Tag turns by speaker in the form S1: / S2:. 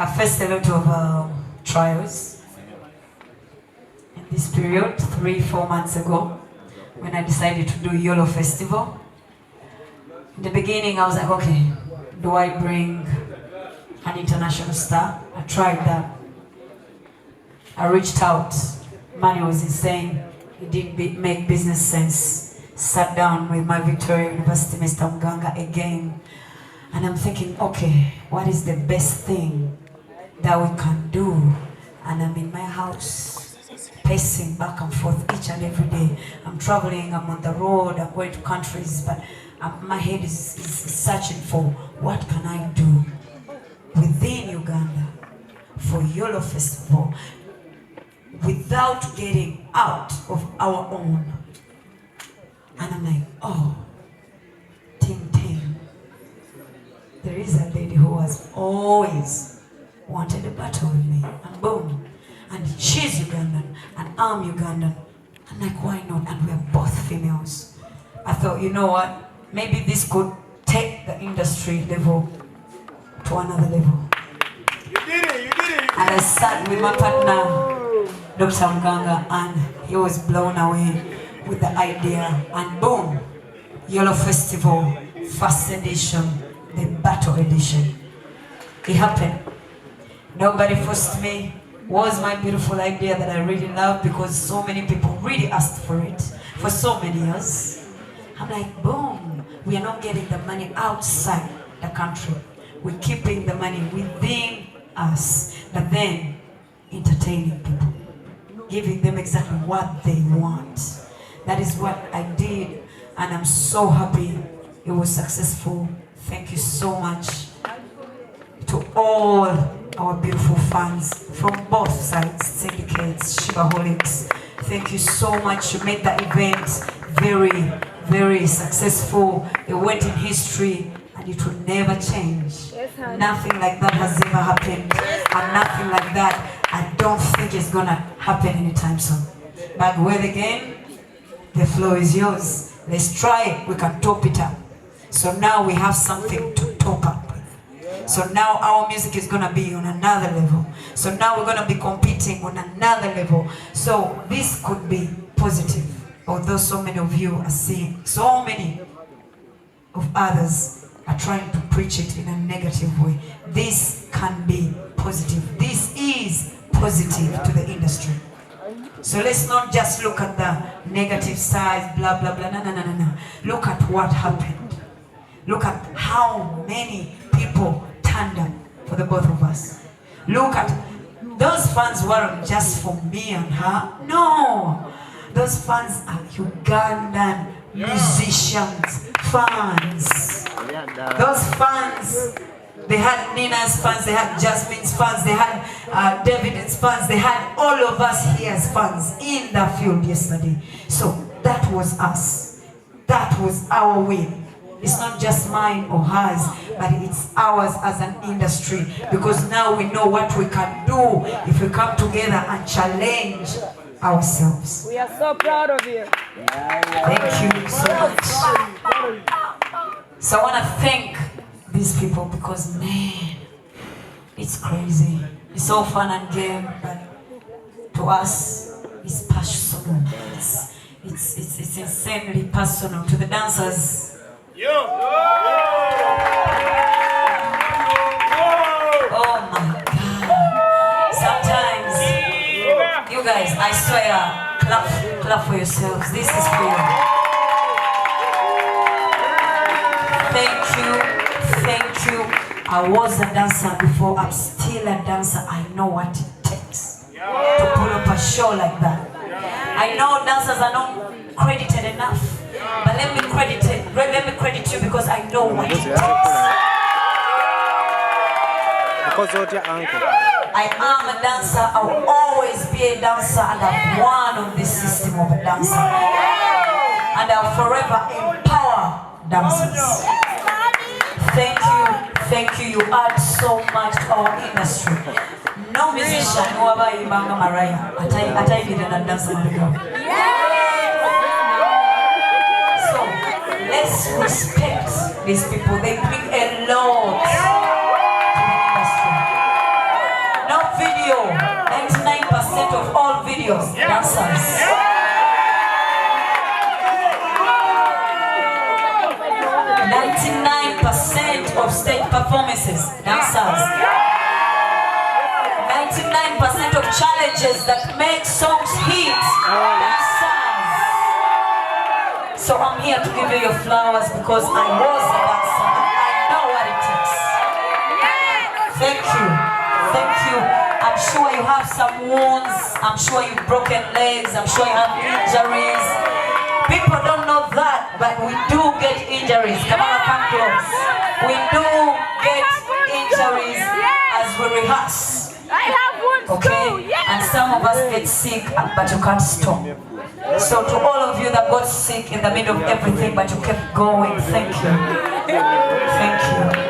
S1: I faced a lot of trials in this period, 3-4 months ago, when I decided to do YOLO Festival. In the beginning, I was like, okay, do I bring an international star? I tried that. I reached out. Money was insane. It didn't make business sense. Sat down with my Victoria University, Mr. Mganga, again. And I'm thinking, okay, what is the best thing that we can do? And I'm in my house, pacing back and forth each and every day. I'm traveling, I'm on the road, I'm going to countries, but my head is searching for what can I do within Uganda for YOLO Festival without getting out of our own. And I'm like, oh, ting. There is a lady who has always wanted a battle with me, and boom, and she's Ugandan, and I'm Ugandan. I'm like, why not? And we're both females. I thought, you know what? Maybe this could take the industry level to another level.
S2: You did it.
S1: And I sat with my partner, Dr. Mganga, and he was blown away with the idea. And boom, YOLO Festival, first edition, the battle edition. It happened. Nobody forced me. It was my beautiful idea that I really love because so many people really asked for it for so many years. I'm like, boom, we are not getting the money outside the country. We're keeping the money within us, but then entertaining people, giving them exactly what they want. That is what I did, and I'm so happy it was successful. Thank you so much to all our beautiful fans from both sides, syndicates, Shivaholics. Thank you so much. You made that event very, very successful. It went in history and it will never change. Nothing like that has ever happened, and nothing like that I don't think it's gonna happen anytime soon. But well, again, the floor is yours. Let's try it. We can top it up. So now we have something to top up with. So now our music is going to be on another level. So now we're going to be competing on another level. So this could be positive. Although so many of you are seeing, so many of others are trying to preach it in a negative way. This can be positive. This is positive to the industry. So let's not just look at the negative side, blah, blah, blah. No. Look at what happened. Look at how many people turned up for the both of us. Look at, those fans weren't just for me and her. No. Those fans are Ugandan musicians, fans. Those fans, they had Nina's fans, they had Jasmine's fans, they had David's fans, they had all of us here as fans in the field yesterday. So that was us. That was our win. It's not just mine or hers, but it's ours as an industry, because now we know what we can do if we come together and challenge ourselves.
S3: We are so proud of you.
S1: Thank you so much. So I want to thank these people because, man, it's crazy. It's so fun and game, but to us, it's personal. It's insanely personal. To the dancers, oh my God. Sometimes, you guys, I swear, clap for yourselves. This is for you. Thank you. I was a dancer before. I'm still a dancer. I know what it takes to pull up a show like that. I know dancers are not credited enough, but let me credit you because I know what it takes.
S2: Because of your uncle.
S1: I am a dancer. I will always be a dancer, and I'm one of this system of a dancer. And I'll forever empower dancers. Thank you. You add so much to our industry. No musician who ever Ibanga Mariah, I did a dancer on the go. So let's respect these people. They bring a lot to the industry. videos, dancers. 99% of stage performances, dancers. 99% of challenges that make songs hit, dancers. So I'm here to give you your flowers because I was a dancer and I know what it takes. Thank you. Thank you. I'm sure you have some wounds. I'm sure you've broken legs. I'm sure you have injuries. People don't know that, but we do get injuries. Come on, come close. We do get injuries as we rehearse. Okay? And some of us get sick, but you can't stop. So to all of you that got sick in the middle of everything, but you kept going, thank you. Thank you.